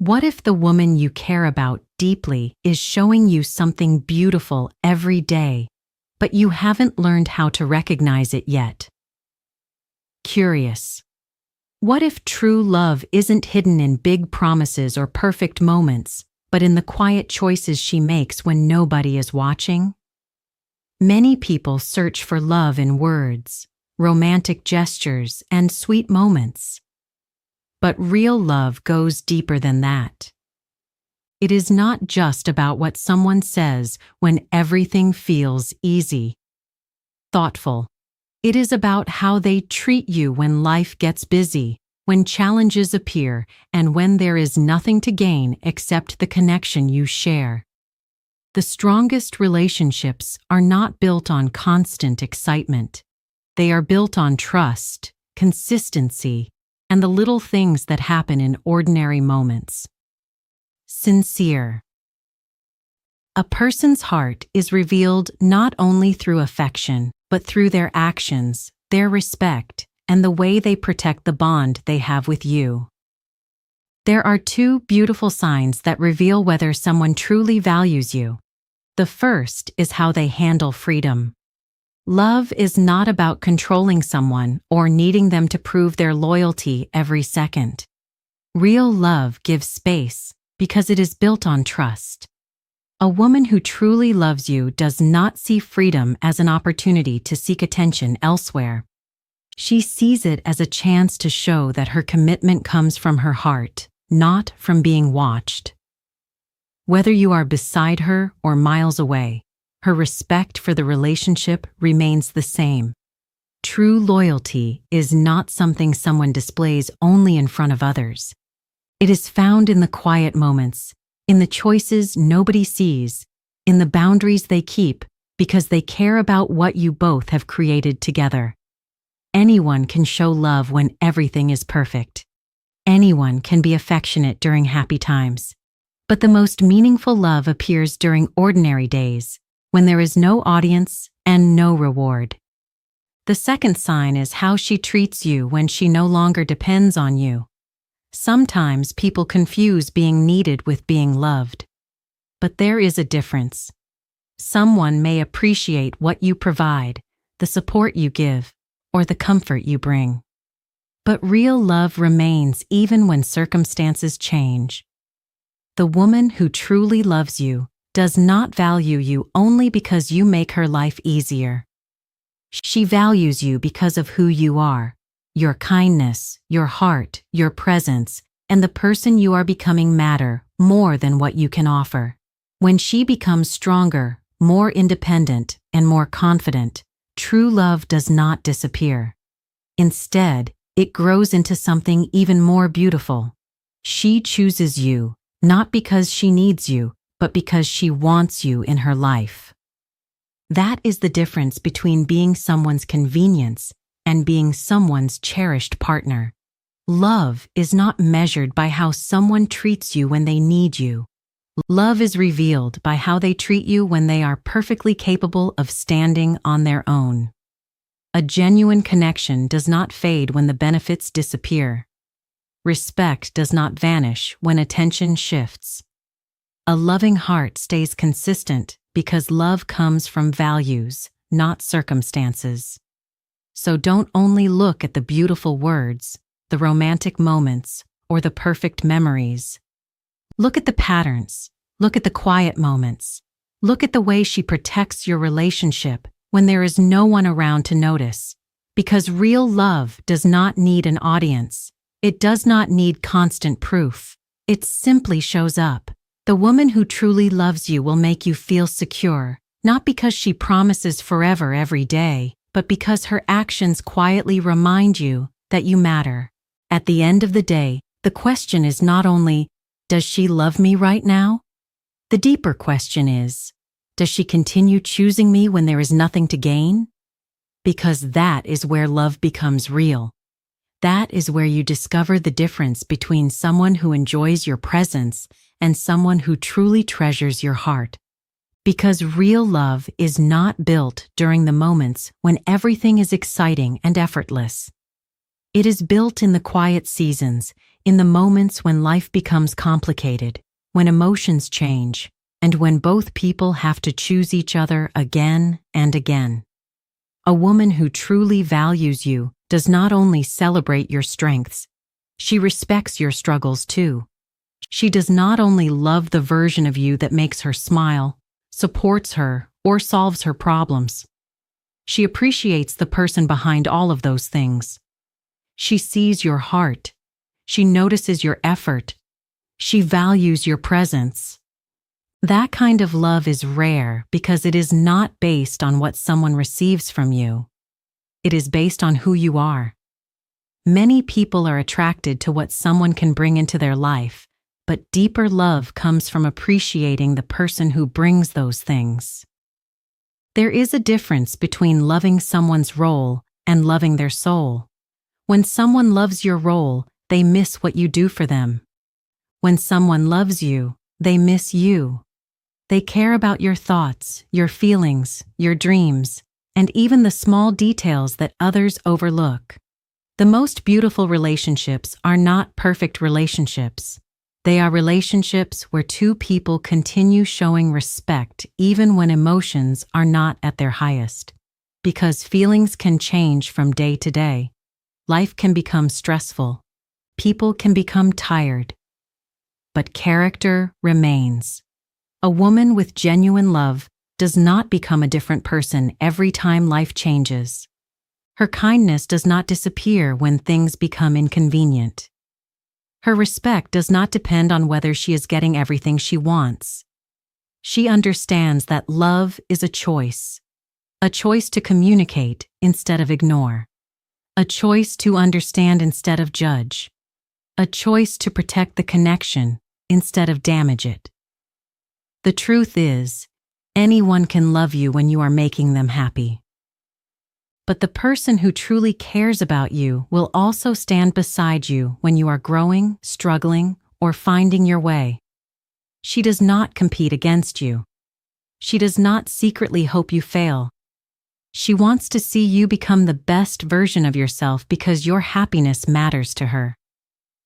What if the woman you care about deeply is showing you something beautiful every day, but you haven't learned how to recognize it yet? Curious. What if true love isn't hidden in big promises or perfect moments, but in the quiet choices she makes when nobody is watching? Many people search for love in words, romantic gestures, and sweet moments. But real love goes deeper than that. It is not just about what someone says when everything feels easy, thoughtful. It is about how they treat you when life gets busy, when challenges appear, and when there is nothing to gain except the connection you share. The strongest relationships are not built on constant excitement. They are built on trust, consistency, and the little things that happen in ordinary moments. Sincere. A person's heart is revealed not only through affection, but through their actions, their respect, and the way they protect the bond they have with you. There are two beautiful signs that reveal whether someone truly values you. The first is how they handle freedom. Love is not about controlling someone or needing them to prove their loyalty every second. Real love gives space because it is built on trust. A woman who truly loves you does not see freedom as an opportunity to seek attention elsewhere. She sees it as a chance to show that her commitment comes from her heart, not from being watched. Whether you are beside her or miles away, her respect for the relationship remains the same. True loyalty is not something someone displays only in front of others. It is found in the quiet moments, in the choices nobody sees, in the boundaries they keep because they care about what you both have created together. Anyone can show love when everything is perfect. Anyone can be affectionate during happy times. But the most meaningful love appears during ordinary days, when there is no audience and no reward. The second sign is how she treats you when she no longer depends on you. Sometimes people confuse being needed with being loved. But there is a difference. Someone may appreciate what you provide, the support you give, or the comfort you bring. But real love remains even when circumstances change. The woman who truly loves you does not value you only because you make her life easier. She values you because of who you are, your kindness, your heart, your presence, and the person you are becoming matter more than what you can offer. When she becomes stronger, more independent, and more confident, true love does not disappear. Instead, it grows into something even more beautiful. She chooses you, not because she needs you, but because she wants you in her life. That is the difference between being someone's convenience and being someone's cherished partner. Love is not measured by how someone treats you when they need you. Love is revealed by how they treat you when they are perfectly capable of standing on their own. A genuine connection does not fade when the benefits disappear. Respect does not vanish when attention shifts. A loving heart stays consistent because love comes from values, not circumstances. So don't only look at the beautiful words, the romantic moments, or the perfect memories. Look at the patterns. Look at the quiet moments. Look at the way she protects your relationship when there is no one around to notice. Because real love does not need an audience. It does not need constant proof. It simply shows up. The woman who truly loves you will make you feel secure, not because she promises forever every day, but because her actions quietly remind you that you matter. At the end of the day, the question is not only, does she love me right now? The deeper question is, does she continue choosing me when there is nothing to gain? Because that is where love becomes real. That is where you discover the difference between someone who enjoys your presence and someone who truly treasures your heart. Because real love is not built during the moments when everything is exciting and effortless. It is built in the quiet seasons, In the moments when life becomes complicated, when emotions change, and when both people have to choose each other again and again. A woman who truly values you does not only celebrate your strengths, she respects your struggles too. She does not only love the version of you that makes her smile, supports her, or solves her problems. She appreciates the person behind all of those things. She sees your heart. She notices your effort. She values your presence. That kind of love is rare because it is not based on what someone receives from you. It is based on who you are. Many people are attracted to what someone can bring into their life, but deeper love comes from appreciating the person who brings those things. There is a difference between loving someone's role and loving their soul. When someone loves your role, they miss what you do for them. When someone loves you, they miss you. They care about your thoughts, your feelings, your dreams, and even the small details that others overlook. The most beautiful relationships are not perfect relationships. They are relationships where two people continue showing respect even when emotions are not at their highest. Because feelings can change from day to day. Life can become stressful. People can become tired. But character remains. A woman with genuine love does not become a different person every time life changes. Her kindness does not disappear when things become inconvenient. Her respect does not depend on whether she is getting everything she wants. She understands that love is a choice to communicate instead of ignore, a choice to understand instead of judge, a choice to protect the connection instead of damage it. The truth is, anyone can love you when you are making them happy. But the person who truly cares about you will also stand beside you when you are growing, struggling, or finding your way. She does not compete against you. She does not secretly hope you fail. She wants to see you become the best version of yourself because your happiness matters to her.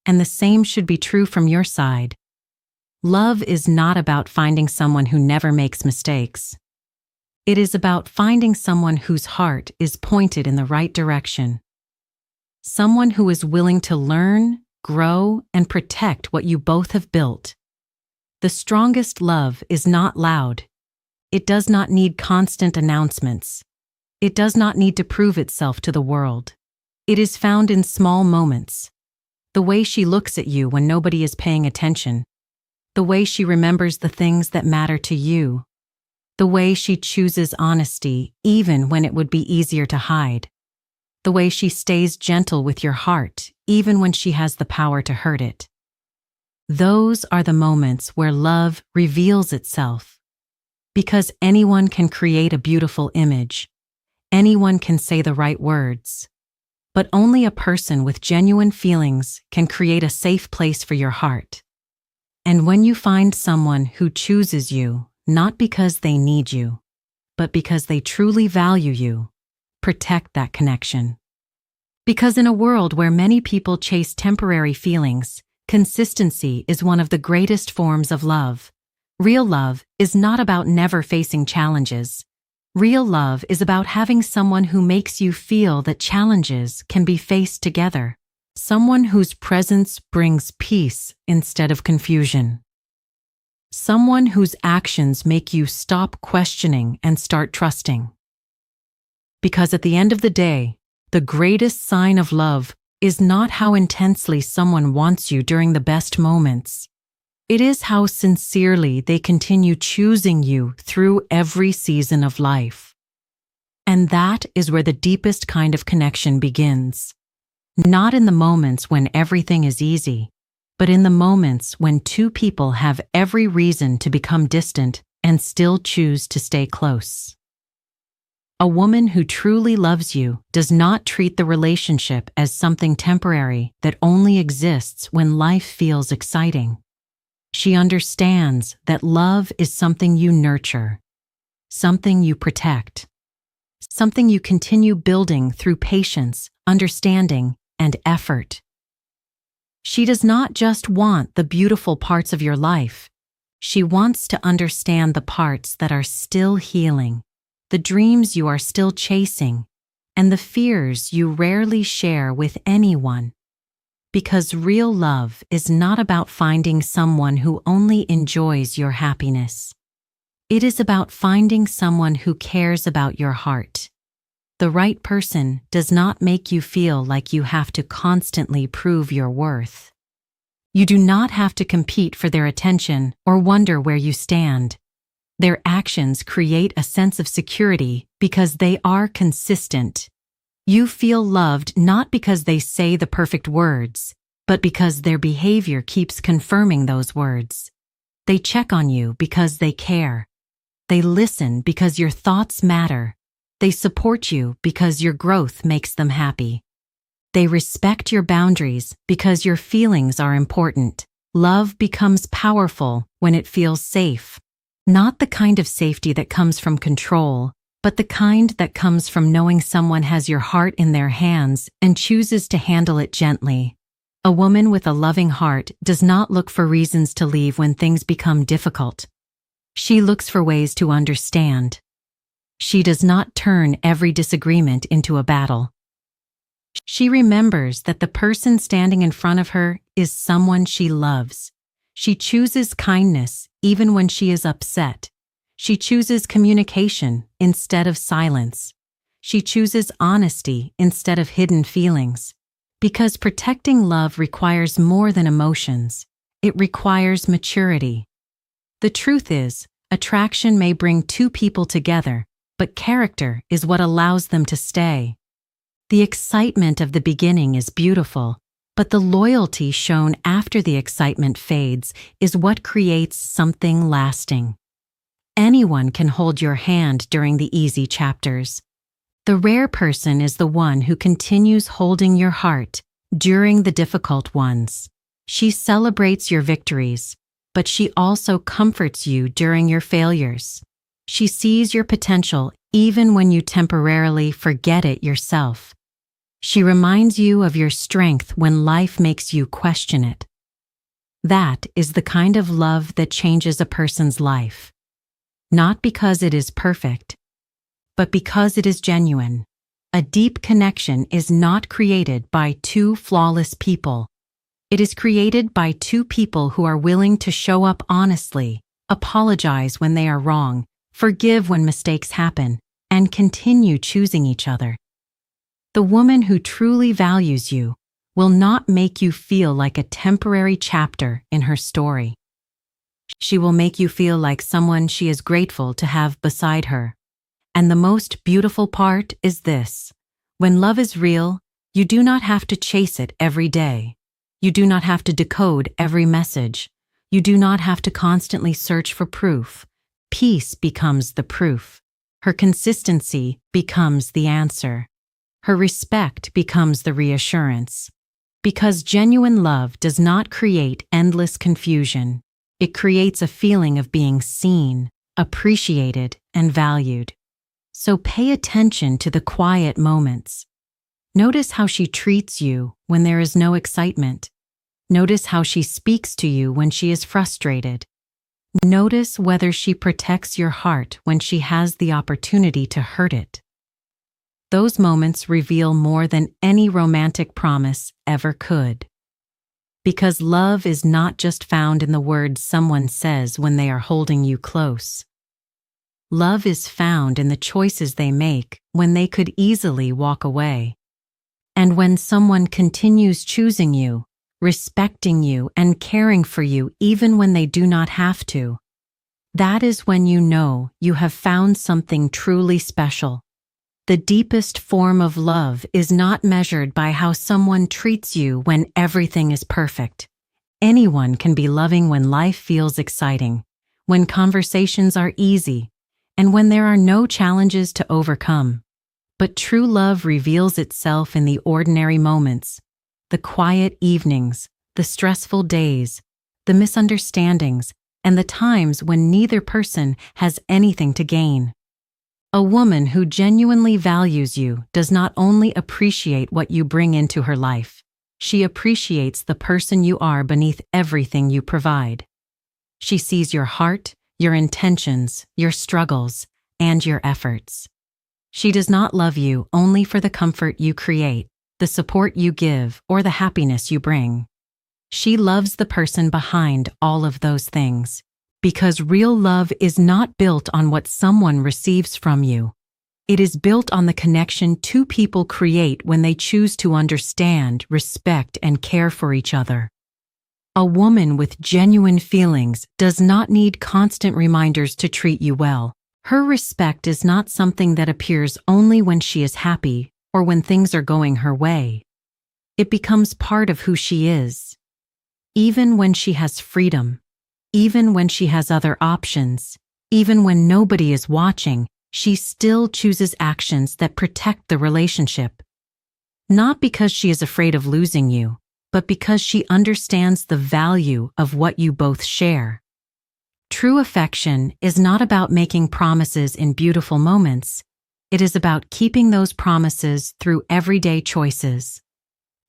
And the same should be true from your side. Love is not about finding someone who never makes mistakes. It is about finding someone whose heart is pointed in the right direction. Someone who is willing to learn, grow, and protect what you both have built. The strongest love is not loud. It does not need constant announcements. It does not need to prove itself to the world. It is found in small moments. The way she looks at you when nobody is paying attention. The way she remembers the things that matter to you. The way she chooses honesty even when it would be easier to hide. The way she stays gentle with your heart even when she has the power to hurt it. Those are the moments where love reveals itself. Because anyone can create a beautiful image. Anyone can say the right words. But only a person with genuine feelings can create a safe place for your heart. And when you find someone who chooses you, not because they need you, but because they truly value you, protect that connection. Because in a world where many people chase temporary feelings, consistency is one of the greatest forms of love. Real love is not about never facing challenges. Real love is about having someone who makes you feel that challenges can be faced together. Someone whose presence brings peace instead of confusion. Someone whose actions make you stop questioning and start trusting. Because at the end of the day, the greatest sign of love is not how intensely someone wants you during the best moments. It is how sincerely they continue choosing you through every season of life. And that is where the deepest kind of connection begins. Not in the moments when everything is easy, but in the moments when two people have every reason to become distant and still choose to stay close. A woman who truly loves you does not treat the relationship as something temporary that only exists when life feels exciting. She understands that love is something you nurture, something you protect, something you continue building through patience, understanding, and effort. She does not just want the beautiful parts of your life. She wants to understand the parts that are still healing, the dreams you are still chasing, and the fears you rarely share with anyone. Because real love is not about finding someone who only enjoys your happiness. It is about finding someone who cares about your heart. The right person does not make you feel like you have to constantly prove your worth. You do not have to compete for their attention or wonder where you stand. Their actions create a sense of security because they are consistent. You feel loved not because they say the perfect words, but because their behavior keeps confirming those words. They check on you because they care. They listen because your thoughts matter. They support you because your growth makes them happy. They respect your boundaries because your feelings are important. Love becomes powerful when it feels safe. Not the kind of safety that comes from control, but the kind that comes from knowing someone has your heart in their hands and chooses to handle it gently. A woman with a loving heart does not look for reasons to leave when things become difficult. She looks for ways to understand. She does not turn every disagreement into a battle. She remembers that the person standing in front of her is someone she loves. She chooses kindness even when she is upset. She chooses communication instead of silence. She chooses honesty instead of hidden feelings. Because protecting love requires more than emotions. It requires maturity. The truth is, attraction may bring two people together, but character is what allows them to stay. The excitement of the beginning is beautiful, but the loyalty shown after the excitement fades is what creates something lasting. Anyone can hold your hand during the easy chapters. The rare person is the one who continues holding your heart during the difficult ones. She celebrates your victories, but she also comforts you during your failures. She sees your potential even when you temporarily forget it yourself. She reminds you of your strength when life makes you question it. That is the kind of love that changes a person's life. Not because it is perfect, but because it is genuine. A deep connection is not created by two flawless people. It is created by two people who are willing to show up honestly, apologize when they are wrong, forgive when mistakes happen, and continue choosing each other. The woman who truly values you will not make you feel like a temporary chapter in her story. She will make you feel like someone she is grateful to have beside her. And the most beautiful part is this: when love is real, you do not have to chase it every day. You do not have to decode every message. You do not have to constantly search for proof. Peace becomes the proof. Her consistency becomes the answer. Her respect becomes the reassurance. Because genuine love does not create endless confusion. It creates a feeling of being seen, appreciated, and valued. So pay attention to the quiet moments. Notice how she treats you when there is no excitement. Notice how she speaks to you when she is frustrated. Notice whether she protects your heart when she has the opportunity to hurt it. Those moments reveal more than any romantic promise ever could. Because love is not just found in the words someone says when they are holding you close. Love is found in the choices they make when they could easily walk away. And when someone continues choosing you, respecting you, and caring for you even when they do not have to, that is when you know you have found something truly special. The deepest form of love is not measured by how someone treats you when everything is perfect. Anyone can be loving when life feels exciting, when conversations are easy, and when there are no challenges to overcome. But true love reveals itself in the ordinary moments, the quiet evenings, the stressful days, the misunderstandings, and the times when neither person has anything to gain. A woman who genuinely values you does not only appreciate what you bring into her life, She appreciates the person you are beneath everything you provide. She sees your heart, your intentions, your struggles, and your efforts. She does not love you only for the comfort you create, the support you give, or the happiness you bring. She loves the person behind all of those things, because real love is not built on what someone receives from you. It is built on the connection two people create when they choose to understand, respect, and care for each other. A woman with genuine feelings does not need constant reminders to treat you well. Her respect is not something that appears only when she is happy or when things are going her way. It becomes part of who she is. Even when she has freedom, even when she has other options, even when nobody is watching, she still chooses actions that protect the relationship. Not because she is afraid of losing you, but because she understands the value of what you both share. True affection is not about making promises in beautiful moments. It is about keeping those promises through everyday choices.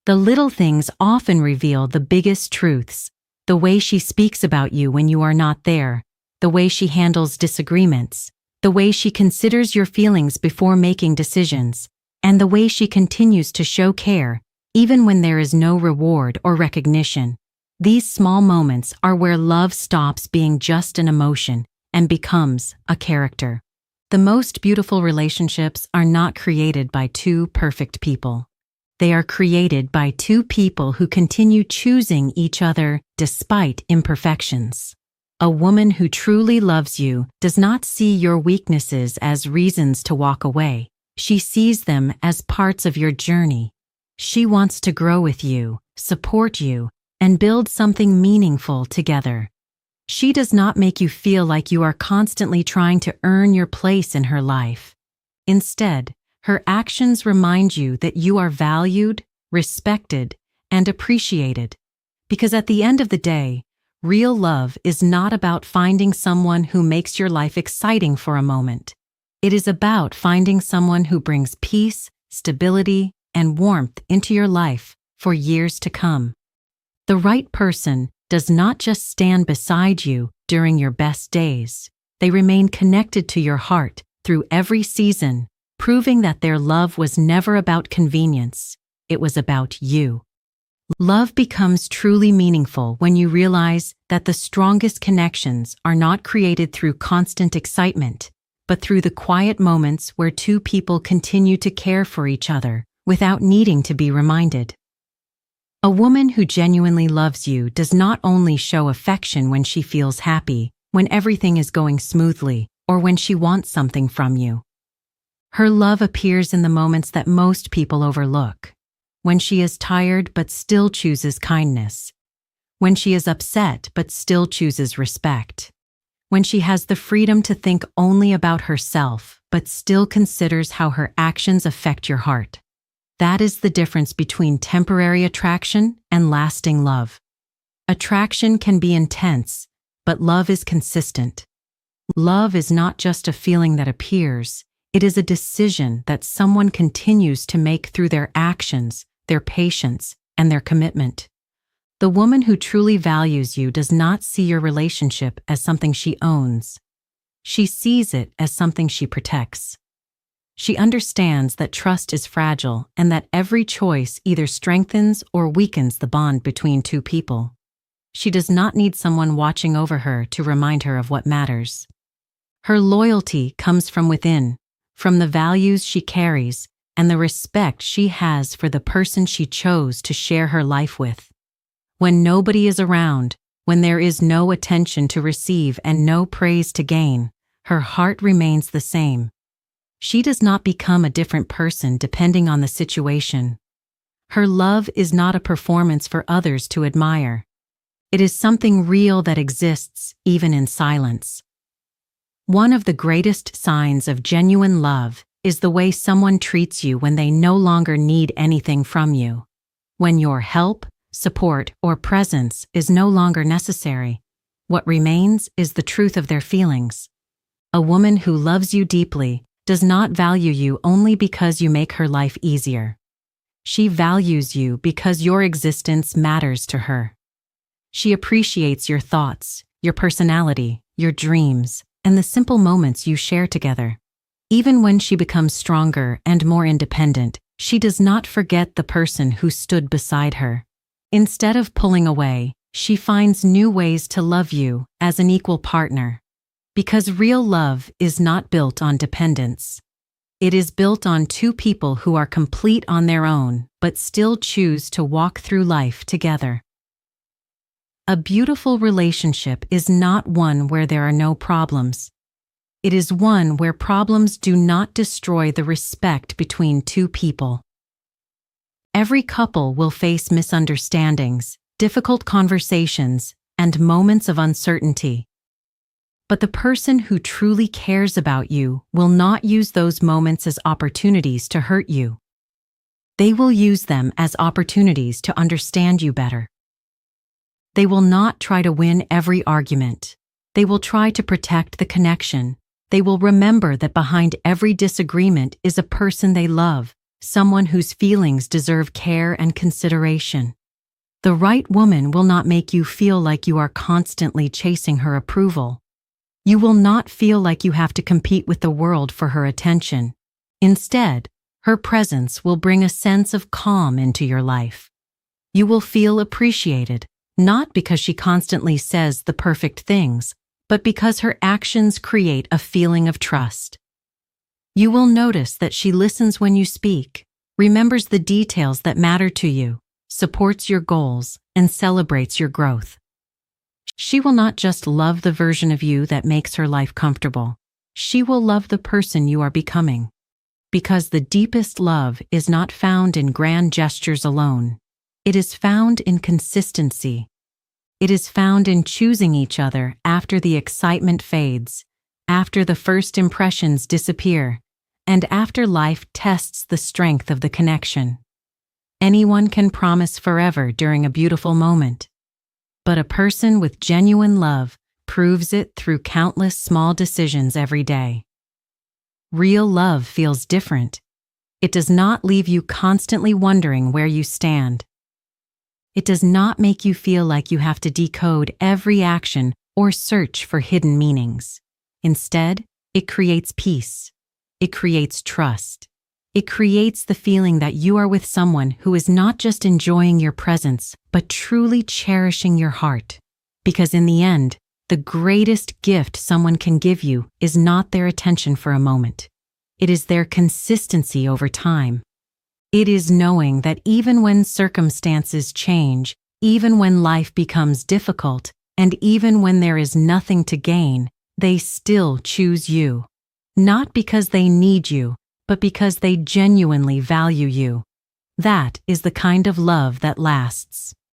The little things often reveal the biggest truths: the way she speaks about you when you are not there, the way she handles disagreements, the way she considers your feelings before making decisions, and the way she continues to show care, even when there is no reward or recognition. These small moments are where love stops being just an emotion and becomes a character. The most beautiful relationships are not created by two perfect people. They are created by two people who continue choosing each other despite imperfections. A woman who truly loves you does not see your weaknesses as reasons to walk away. She sees them as parts of your journey. She wants to grow with you, support you, and build something meaningful together. She does not make you feel like you are constantly trying to earn your place in her life. Instead, her actions remind you that you are valued, respected, and appreciated. Because at the end of the day, real love is not about finding someone who makes your life exciting for a moment. It is about finding someone who brings peace, stability, and warmth into your life for years to come. The right person does not just stand beside you during your best days. They remain connected to your heart through every season, proving that their love was never about convenience. It was about you. Love becomes truly meaningful when you realize that the strongest connections are not created through constant excitement, but through the quiet moments where two people continue to care for each other without needing to be reminded. A woman who genuinely loves you does not only show affection when she feels happy, when everything is going smoothly, or when she wants something from you. Her love appears in the moments that most people overlook. When she is tired but still chooses kindness. When she is upset but still chooses respect. When she has the freedom to think only about herself but still considers how her actions affect your heart. That is the difference between temporary attraction and lasting love. Attraction can be intense, but love is consistent. Love is not just a feeling that appears. It is a decision that someone continues to make through their actions, their patience, and their commitment. The woman who truly values you does not see your relationship as something she owns. She sees it as something she protects. She understands that trust is fragile and that every choice either strengthens or weakens the bond between two people. She does not need someone watching over her to remind her of what matters. Her loyalty comes from within, from the values she carries and the respect she has for the person she chose to share her life with. When nobody is around, when there is no attention to receive and no praise to gain, her heart remains the same. She does not become a different person depending on the situation. Her love is not a performance for others to admire. It is something real that exists even in silence. One of the greatest signs of genuine love is the way someone treats you when they no longer need anything from you. When your help, support, or presence is no longer necessary, what remains is the truth of their feelings. A woman who loves you deeply does not value you only because you make her life easier. She values you because your existence matters to her. She appreciates your thoughts, your personality, your dreams, and the simple moments you share together. Even when she becomes stronger and more independent, she does not forget the person who stood beside her. Instead of pulling away, she finds new ways to love you as an equal partner. Because real love is not built on dependence. It is built on two people who are complete on their own, but still choose to walk through life together. A beautiful relationship is not one where there are no problems. It is one where problems do not destroy the respect between two people. Every couple will face misunderstandings, difficult conversations, and moments of uncertainty. But the person who truly cares about you will not use those moments as opportunities to hurt you. They will use them as opportunities to understand you better. They will not try to win every argument. They will try to protect the connection. They will remember that behind every disagreement is a person they love, someone whose feelings deserve care and consideration. The right woman will not make you feel like you are constantly chasing her approval. You will not feel like you have to compete with the world for her attention. Instead, her presence will bring a sense of calm into your life. You will feel appreciated, not because she constantly says the perfect things, but because her actions create a feeling of trust. You will notice that she listens when you speak, remembers the details that matter to you, supports your goals, and celebrates your growth. She will not just love the version of you that makes her life comfortable. She will love the person you are becoming. Because the deepest love is not found in grand gestures alone. It is found in consistency. It is found in choosing each other after the excitement fades, after the first impressions disappear, and after life tests the strength of the connection. Anyone can promise forever during a beautiful moment. But a person with genuine love proves it through countless small decisions every day. Real love feels different. It does not leave you constantly wondering where you stand. It does not make you feel like you have to decode every action or search for hidden meanings. Instead, it creates peace. It creates trust. It creates the feeling that you are with someone who is not just enjoying your presence, but truly cherishing your heart. Because in the end, the greatest gift someone can give you is not their attention for a moment. It is their consistency over time. It is knowing that even when circumstances change, even when life becomes difficult, and even when there is nothing to gain, they still choose you. Not because they need you, but because they genuinely value you. That is the kind of love that lasts.